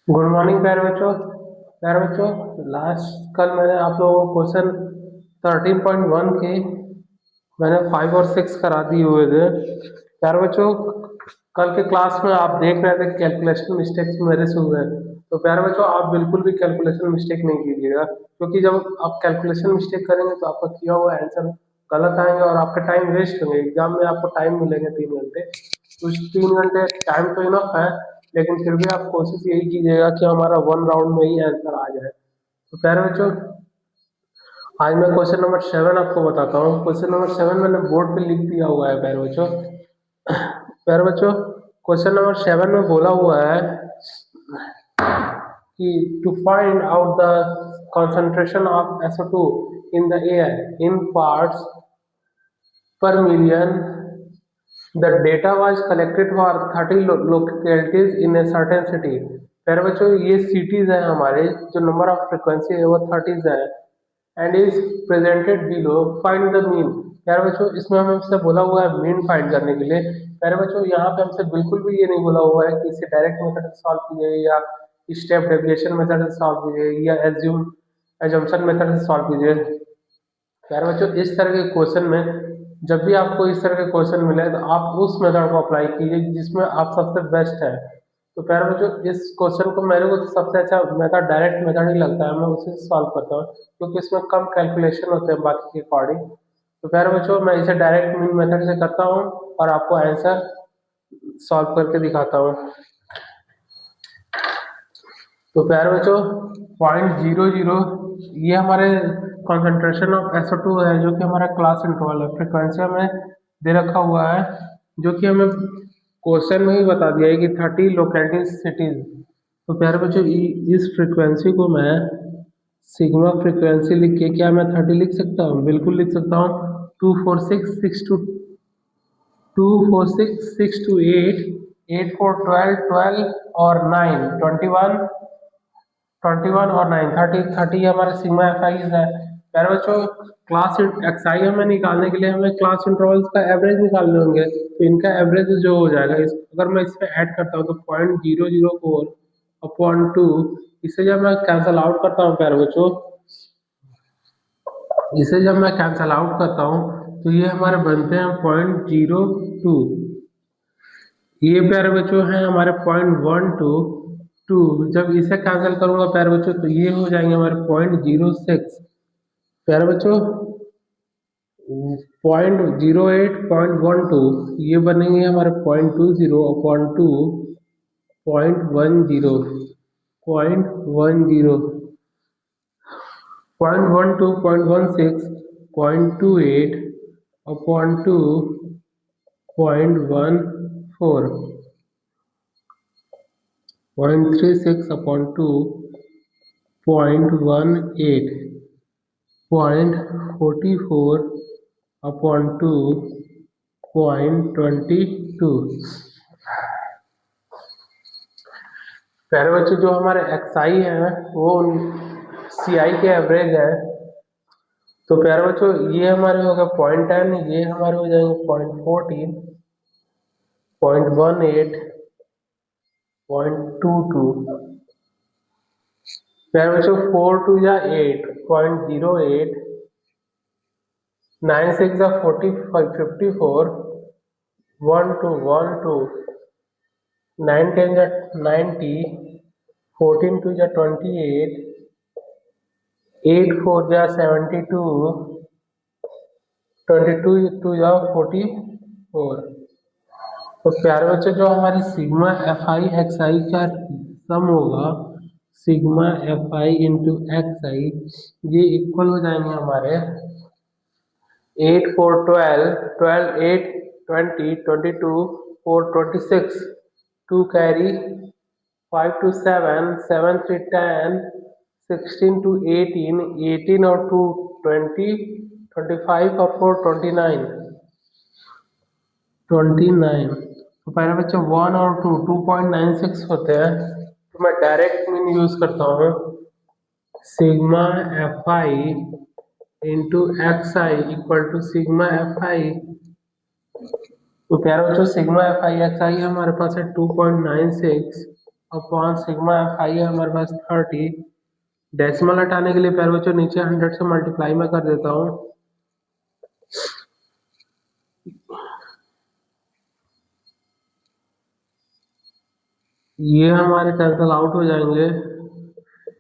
Good morning प्यारे बच्चों। Last कल मैंने आप लोगों को क्वेश्चन 13.1 के मैंने 5 और 6 करा दिए हुए थे। प्यारे बच्चों, कल के क्लास में आप देख रहे थे कैलकुलेशन मिस्टेक्स मेरे से हुए हैं। तो प्यारे बच्चों, आप बिल्कुल भी कैलकुलेशन मिस्टेक नहीं कीजिएगा, क्योंकि जब आप कैलकुलेशन मिस्टेक करेंगे तो आपका किया हुआ आंसर गलत आएंगे और आपके टाइम वेस्ट होंगे। एग्जाम में आपको टाइम मिलेंगे 3 घंटे, उस 3 घंटे टाइम तो इनफ है, लेकिन फिर भी आप कोशिश यही कीजिएगा कि हमारा वन राउंड में ही आंसर आ जाए। तो प्यारे बच्चों, आज मैं क्वेश्चन नंबर 7 आपको बताता हूँ। क्वेश्चन नंबर 7 मैंने बोर्ड पे लिख दिया हुआ है प्यारे बच्चों, क्वेश्चन नंबर 7 में बोला हुआ है कि to find out the concentration of SO2 in the air in parts per million. The data was collected for 30 localities in a certain city. प्यारे बच्चों, ये सिटीज है हमारे, जो नंबर ऑफ फ्रिक्वेंसी है वो 30 है and is presented below. Find the mean. प्यारे बच्चों, इसमें हमें हमसे बोला हुआ है मीन फाइंड करने के लिए। प्यारे बच्चों, यहाँ पे हमसे बिल्कुल भी ये नहीं बोला हुआ है कि इसे डायरेक्ट मेथड से सॉल्व कीजिए या स्टेप डेविएशन मेथड से सॉल्व कीजिए या एजम्पशन मेथड से सॉल्व कीजिए। प्यारे बच्चों, इस तरह के क्वेश्चन में जब भी आपको इस तरह के क्वेश्चन मिले तो आप उस मेथड को अप्लाई कीजिए जिसमें आप सबसे बेस्ट है। तो प्यारे बच्चों, इस क्वेश्चन को मेरे को तो सबसे अच्छा मेथड डायरेक्ट मेथड ही लगता है, मैं उसी से सॉल्व करता हूँ, क्योंकि इसमें कम कैलकुलेशन होते हैं बाकी के अकॉर्डिंग। तो प्यारे बच्चों, मैं इसे डायरेक्ट मीन मेथड से करता हूँ और आपको आंसर सॉल्व करके दिखाता हूँ। तो प्यारे बच्चों, 0.00 ये हमारे कॉन्सेंट्रेशन ऑफ SO2 है, जो कि हमारा क्लास इंटरवल है। फ्रिक्वेंसी हमें दे रखा हुआ है, जो कि हमें क्वेश्चन में ही बता दिया है कि 30 लोकेलिटीज सिटीज। तो प्यारे बच्चों, इस फ्रिक्वेंसी को मैं सिग्मा फ्रिक्वेंसी लिख के क्या मैं 30 लिख सकता हूँ? बिल्कुल लिख सकता हूँ। 2 4 6 6 2 2 4 6 6 2 8 8 4 12 12 और 9 21 21 और 9 30 30 हमारे सिग्मा एफआई है। प्यारे बच्चों, क्लास एक्सआई हमें निकालने के लिए हमें क्लास इंटरवल्स का एवरेज निकालने होंगे। तो इनका एवरेज जो हो जाएगा, अगर मैं इस पे ऐड करता हूँ तो 0.004 अपॉन 2, इसे जब मैं कैंसल आउट करता हूँ प्यारे बच्चों, इसे जब मैं कैंसल आउट करता हूँ तो ये हमारे बनते हैं 0.02। ये प्यारे बच्चों हैं हमारे 0.122। जब इसे कैंसिल करूंगा प्यारे बच्चों तो ये हो जाएंगे हमारे 0.06। प्यारे बच्चों, 0.08 0.12 ये बनेंगे हमारे 0.20 अपॉन 2 0.10 0.10 0.12 0.16 0.28 अपॉन 2 0.14 0.36 upon 2 0.18 0.44 upon 2 0.22। प्यारे बच्चों, जो हमारे एक्सआई है वो सीआई के एवरेज है। तो प्यारे बच्चों, ये हमारे हो गए 0.10, ये हमारे हो जाएंगे 0.14 0.18 0.22। प्यारे बच्चों, 4 2 या 8 0.08 9 6 या 54 1 2 1 2 9 10 या 90 14 2 या 28 8 4 या 72 22 2 या 44। तो प्यारे बच्चों, जो हमारी sigma F I x I का सम होगा, sigma F I into x I, ये इक्वल हो जाएंगे हमारे 8 4 12 12 8 20 22 4 26 2 carry 5 to 7 7 3 10 16 to 18 18 और 2 20 25 और 4 29 29। तो पहले बच्चे 1 और 2 2.96 होते हैं। तो मैं डायरेक्ट मीन यूज करता हूँ, sigma F I into x i equal to sigma F i. तो प्यारे बच्चों, sigma F I x i हमारे पास है 2.96 अपॉन सिग्मा एफ आई है हमारे पास 30। डेसिमल हटाने के लिए प्यारे बच्चों नीचे 100 से मल्टीप्लाई में कर देता हूँ। ये हमारे कैंसल आउट हो जाएंगे।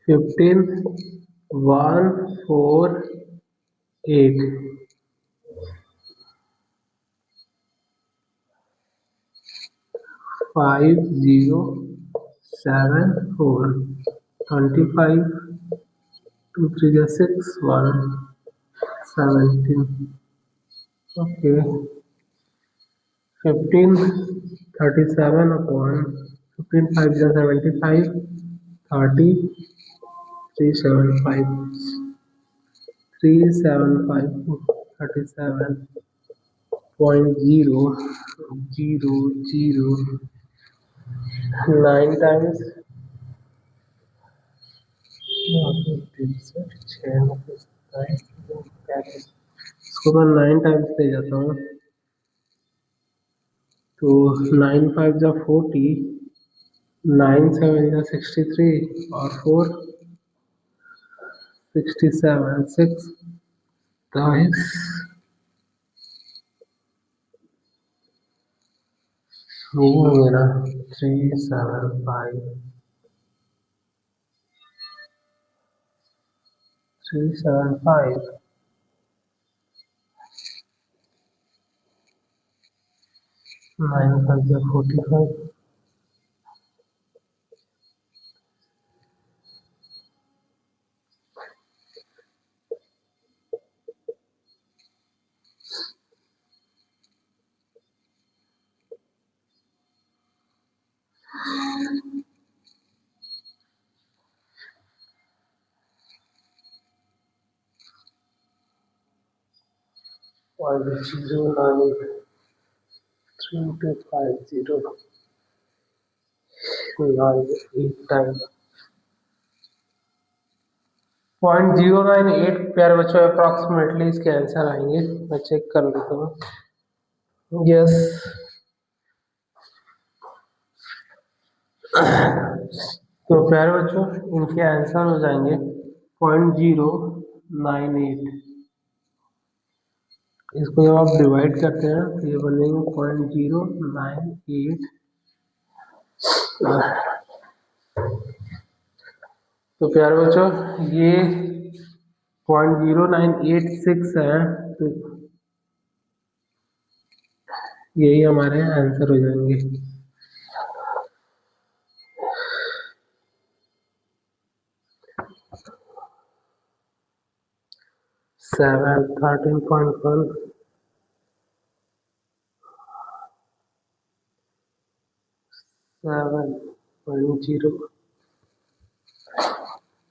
15 1 4 8 5 0 7 4 25 2 3 6 1 17 okay 15 37 upon 15 5 75 30 375 375 37.00009 times इसको मैं 9 टाइम्स ले जाता हूँ तो 9 5 जा 40 9 7 जा 63 और 4 67 6 guys ये होंगे ना 375 375 9 5 जा 45 .098 प्यारे बच्चों अप्रॉक्सीमेटली इसके आंसर आएंगे। मैं चेक कर लेता हूँ। यस तो प्यारे बच्चों इनके आंसर हो जाएंगे 0.098। इसको जब आप डिवाइड करते हैं तो ये बनेंगे 0.098। तो प्यारे बच्चों ये 0.0986 है तो यही हमारे आंसर हो जाएंगे। 13.1 7.0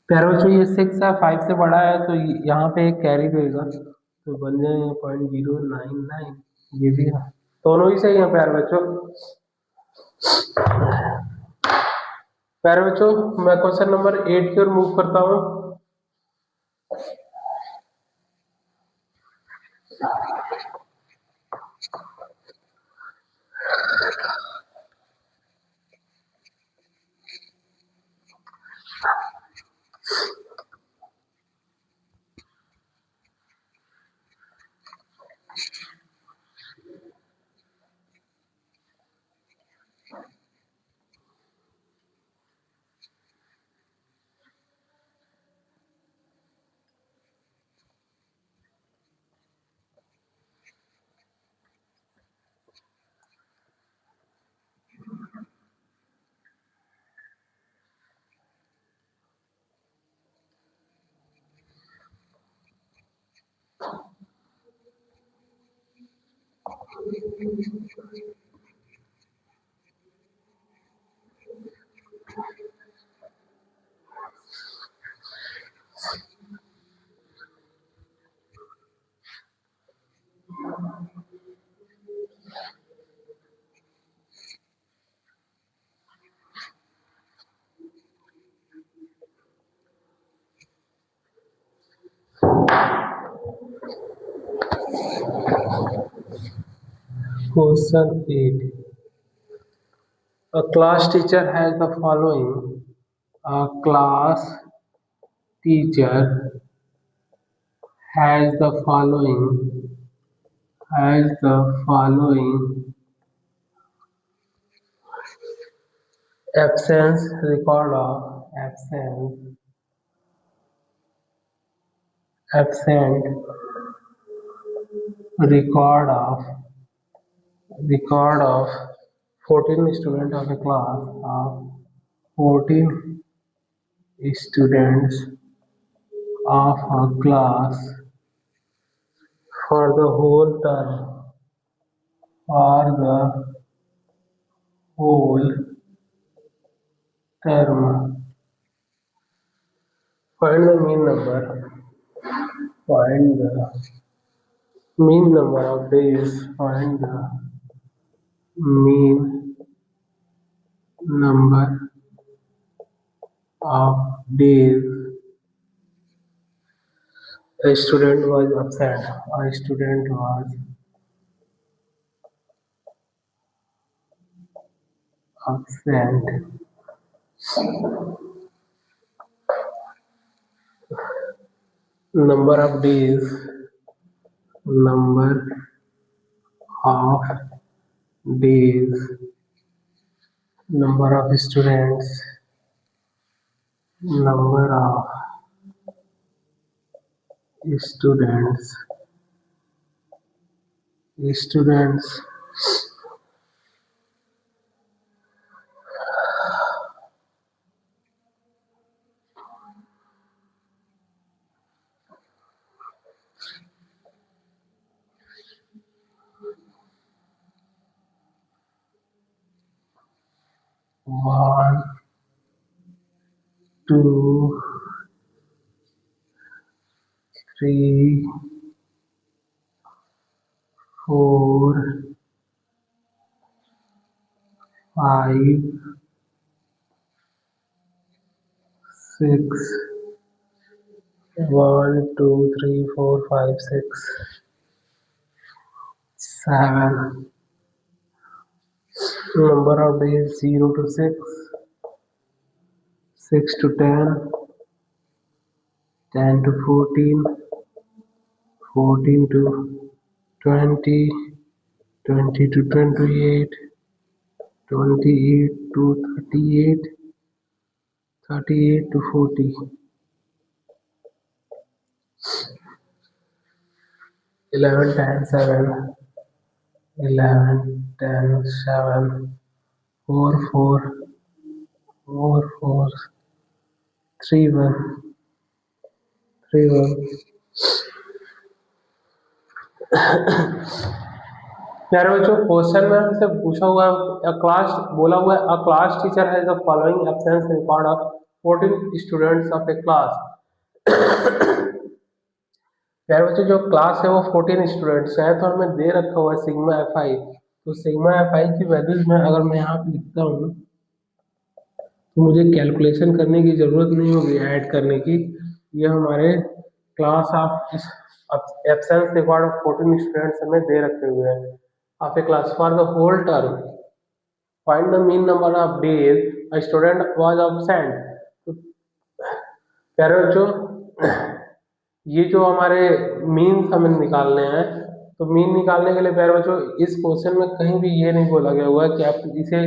प्यारे बच्चों ये 6 है 5 से बड़ा है तो यहाँ पे एक कैरी देगा तो बन जाएंगे 0.099। ये भी है दोनों ही सही है प्यारे बच्चों। प्यारे बच्चों मैं क्वेश्चन नंबर 8 की ओर मूव करता हूँ। Question 8 A class teacher has the following. A class teacher has the following. Has the following absence record of absent record of 14 students of a class of 14 students of a class for the whole term for the whole term. Find the mean number. Find the mean number of days. Find the mean number of days a student was absent. A student was absent. Number of days. Number of days. Number of students. Number of students. Students. 1, 2, 3, 4, 5, 6. 1, 2, 3, 4, 5, 6, 7. Number of days 0 to 6, 6 to 10, 10 to 14, 14 to 20, 20 to 28, 28 to 38, 38 to 40, 11, 10, 7, 11, 10, 7, 4, 4, 4, 4, 3, 1, 3, 1. प्यारे बच्चों, question में हमसे पूछा हुआ है class बोला हुआ है अ class teacher has the following absence record of 14 students of a class. प्यारे बच्चों, जो क्लास है वो 14 स्टूडेंट्स हैं, तो हमें दे रखा हुआ है सिग्मा एफ आई। तो सिग्मा एफ आई की वैल्यूज में अगर मैं यहाँ पे लिखता हूँ तो मुझे कैलकुलेशन करने की जरूरत नहीं होगी ऐड करने की। ये हमारे class of absence record of 14 students हमें दे रखे हुए हैं of a class for the whole term. Find the mean number of days a student was absent. तो प्यारे बच्चों, ये जो हमारे मीन हमें निकालने हैं, तो मीन निकालने के लिए प्यारे बच्चों इस क्वेश्चन में कहीं भी ये नहीं बोला गया हुआ है कि आप इसे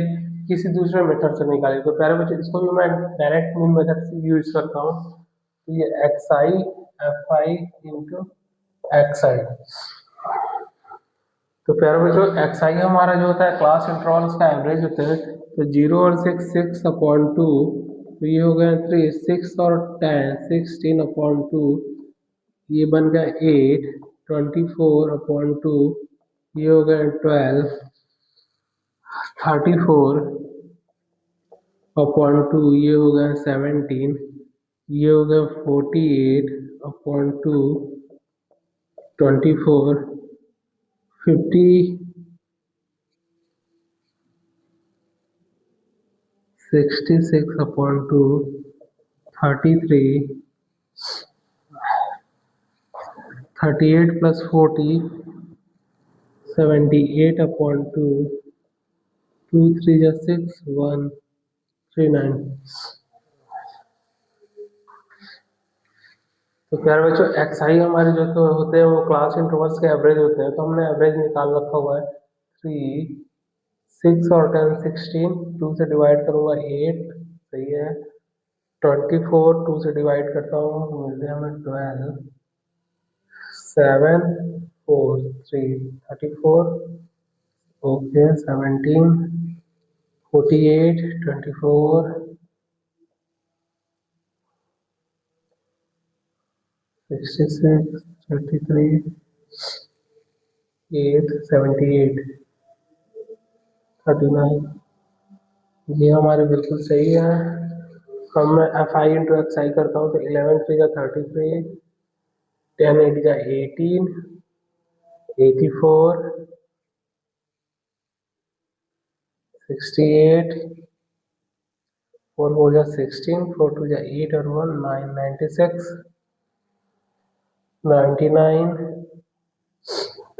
किसी दूसरे मेथड से निकालिए। तो प्यारे बच्चों, इसको भी मैं डायरेक्ट मीन मेथड से यूज करता हूँ। तो ये X I F I into x I. तो प्यारे बच्चों, एक्स आई हमारा जो होता है क्लास इंटरवल्स का एवरेज होता है। तो 0 और 6, 6/2, तो ये हो गया 3, 6 और 10, 16/2, ये बन गया 8, 24/2, ये हो गया 12, 34/2, ये हो गया 17, ये हो गया 48/2, 24, 50, 66/2, 33, 38 plus 40, 78/2, 2 3 जा 6 1 3 9। तो प्यारे बच्चों एक्स आई हमारे जो तो होते हैं वो क्लास इंटरवल्स के एवरेज होते हैं, तो हमने एवरेज निकाल रखा हुआ है 3 6 और 10 16, 2 से डिवाइड करूँगा 8, सही है। 24 2 से डिवाइड करता हूँ मिलते हैं हमें 12, 7 4 3 34, ओके 17 48 24 66 33 8 78 39, ये हमारे बिल्कुल सही है। अब मैं एफ आई इंटू एक्स आई करता हूँ तो 11 3 का 33, 10 8 का 18, 84, 68, 4 4 जा 16, 4 2 जा 8 और 1 9, 96, 99,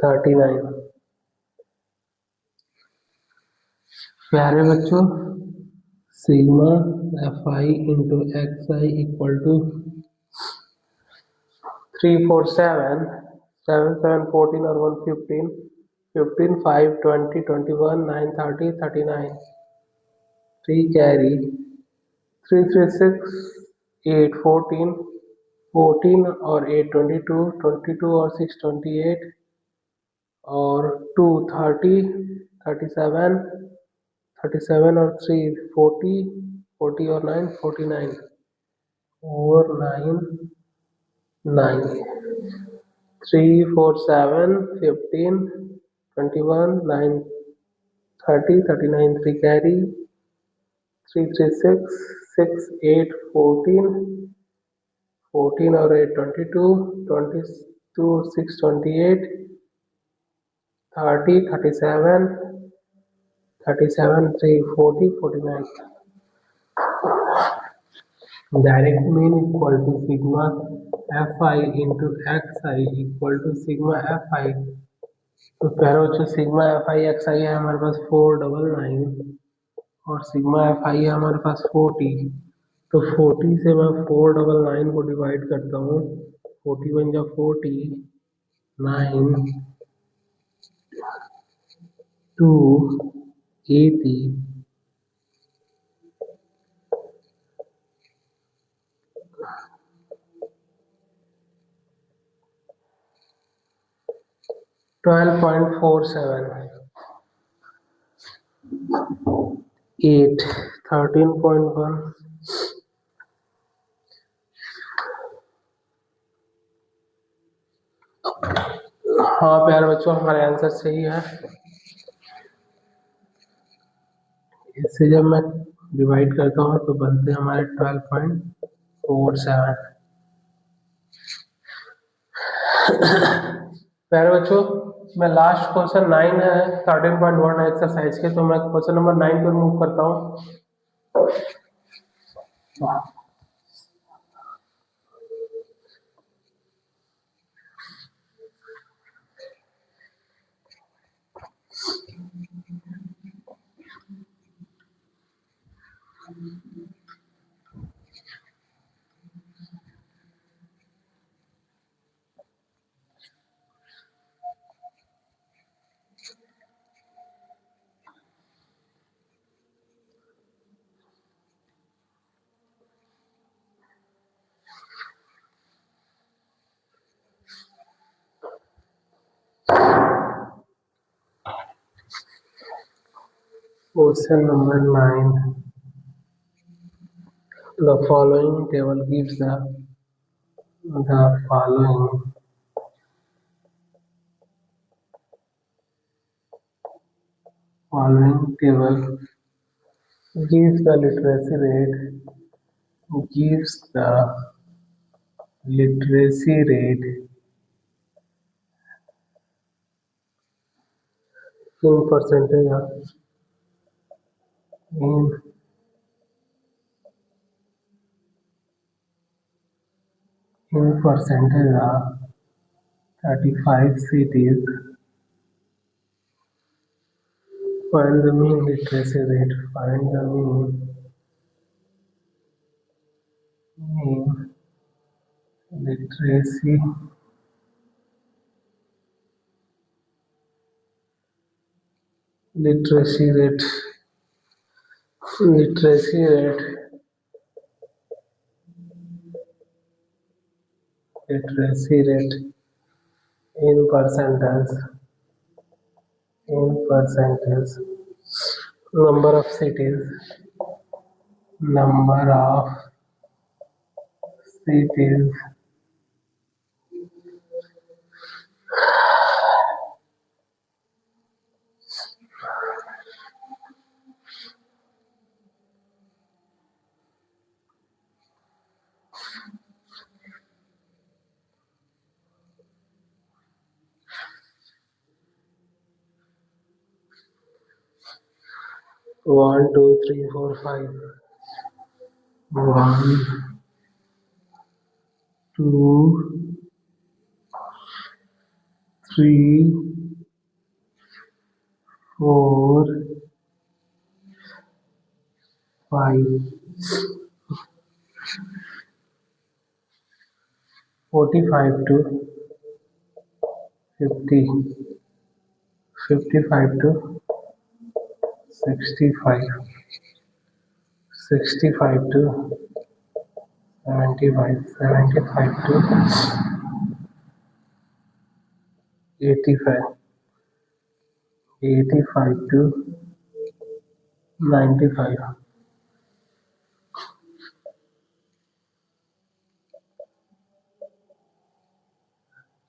39। प्यारे बच्चों sigma F I into x i equal to 3 4 7 7 7 14 और 1 15 15 5 20 21 9 30 39, 3 कैरी 3 3 6 8 14 14 और 8 22 22 और 6 28 और 2 30 37 37 और 3 40 40 और 9 49 4 9 9 3 4 7 15 21 9 30 39, 3 carry 3 3 6 6 8 14 14 और 8 22 22 6 28 30 37 37 3 40 49। Direct mean equal to sigma F I into x i equal to sigma F i. तो पहले जो सिग्मा एफ आई एक्स आई है हमारे पास 499 और सिग्मा एफ आई है हमारे पास 40। तो 40 से मैं 499 को डिवाइड करता हूँ, 40 बन जा 40, 9 2 80 12.47 8 13.1। हाँ प्यारे बच्चों हमारे आंसर सही है। इससे जब मैं डिवाइड करता हूँ तो बनते हैं हमारे 12.47। प्यारे बच्चों मैं लास्ट क्वेश्चन 9 है 13.1 एक्सरसाइज के, तो मैं क्वेश्चन नंबर 9 पर मूव करता हूँ। Question number 9, the following table gives the following table gives the literacy rate, gives the literacy rate in percentage in percentage of 35 cities find the mean literacy rate. Find the mean literacy literacy rate literacy rate literacy rate in percentage number of cities number of cities 1 2 3 4 5 1 2 3 4 5 45 to 50 55 to 65 65 to 75 75 to 85 85 to 95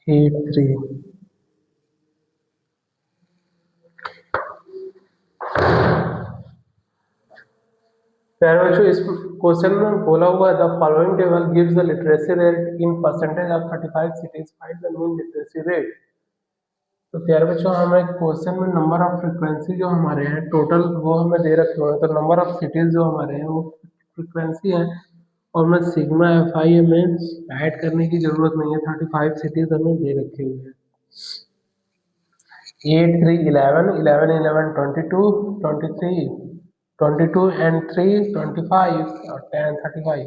83 प्यारे बच्चों इस question में बोला हुआ the following table gives the literacy rate in percentage of 35 cities find the mean literacy rate. तो प्यारे बच्चों हमें क्वेश्चन में नंबर ऑफ फ्रीक्वेंसी जो हमारे हैं टोटल वो हमें दे रखे हुए हैं। तो नंबर ऑफ सिटीज जो हमारे हैं वो फ्रीक्वेंसी है और हमें सिग्मा एफ आई हमें ऐड करने की जरूरत नहीं है। 35 सिटीज हमें दे रखे हुए हैं। 8 3 11 11 11 22 23 22 and 3 25 और 10 35।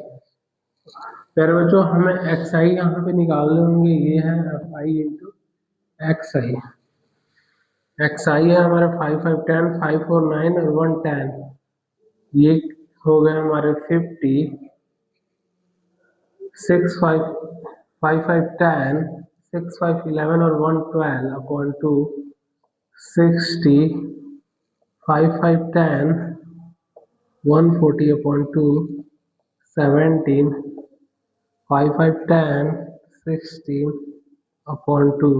प्यारे बच्चों हमें एक्स आई यहाँ पे निकालने होंगे। ये है F I into x I. X आई है हमारे 5 5 10 5 4 9 और 1 10। ये हो गए हमारे 50 6 5 5 5 10 6 5 11 और 1 12 अपॉन 2 60 5 5 10 140 upon 2 17 5 5 10 16 upon 2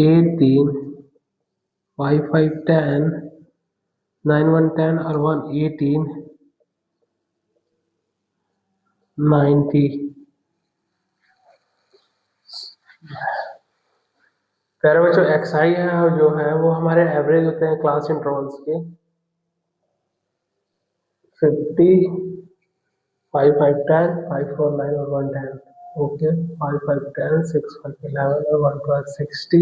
18 5 5 10 9 1 10 और 1 18 90। प्यारे बच्चों एक्स आई है जो है वो हमारे एवरेज होते हैं क्लास इंटरवल्स के 50 5 5 10 5 4 9 और 1 10। ओके 5 5 10 6 5 11 और 1 12 60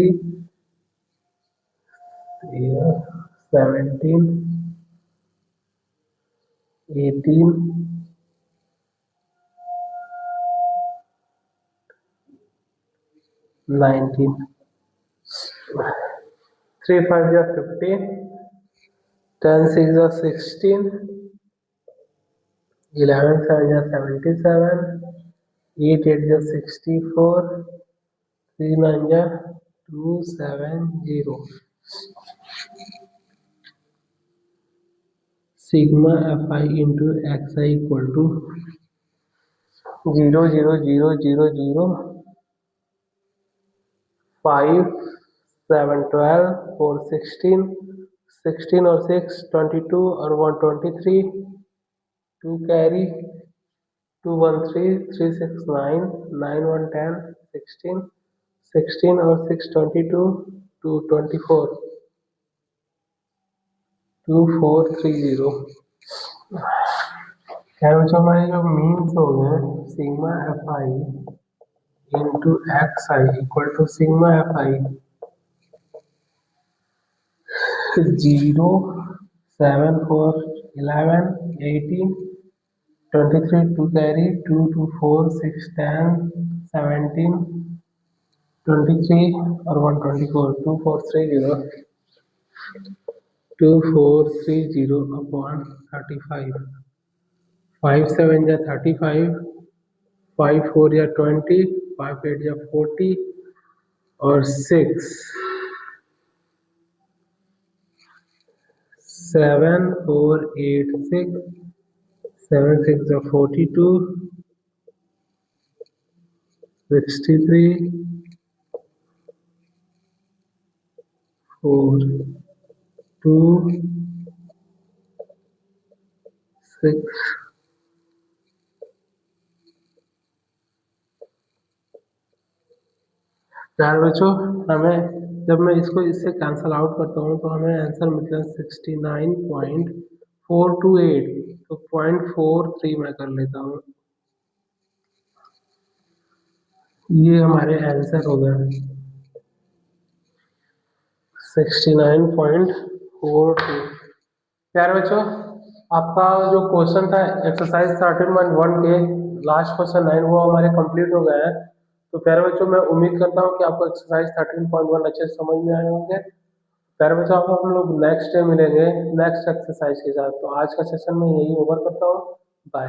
17 18 19 3 5 या 15 10 6 या 16 11 7 या 77 8 8 या 64 3 9 या 270। Sigma F I into x i equal to 0 0 0 0 0 5 7 12 4 16 16 और 6 22 और 1 23 2 कैरी 2 1 3 3 6 9 9 1 10 16 16 और 6 22 2 24 2 4 3 0। खैर बच्चों हमारे जो मीन्स हो गए sigma F I into x i equal to sigma F i 0 7 4 11 18 23 2 carry 2 2 4 6 10 17 23 और 124 2430 2430 upon 35 5 7 या 35 5 4 या 20 5 8 या 40 और 6 7 4 8 6 7 6 या 42 63 4 2 6 यार बच्चों हमें जब मैं इसको इससे कैंसल आउट करता हूँ तो हमें आंसर मिलता है 69.428 तो 0.43 मैं कर लेता हूँ ये हमारे आंसर हो गए 69.42। प्यारे बच्चों आपका जो क्वेश्चन था एक्सरसाइज 13.1 के लास्ट क्वेश्चन 9 वो हमारे कंप्लीट हो गए हैं। तो प्यारे बच्चों मैं उम्मीद करता हूँ कि आपको एक्सरसाइज 13.1 अच्छे से समझ में आए होंगे। प्यारे बच्चों अब हम लोग नेक्स्ट डे मिलेंगे नेक्स्ट एक्सरसाइज के साथ। तो आज का सेशन मैं यही ओवर करता हूँ। बाय।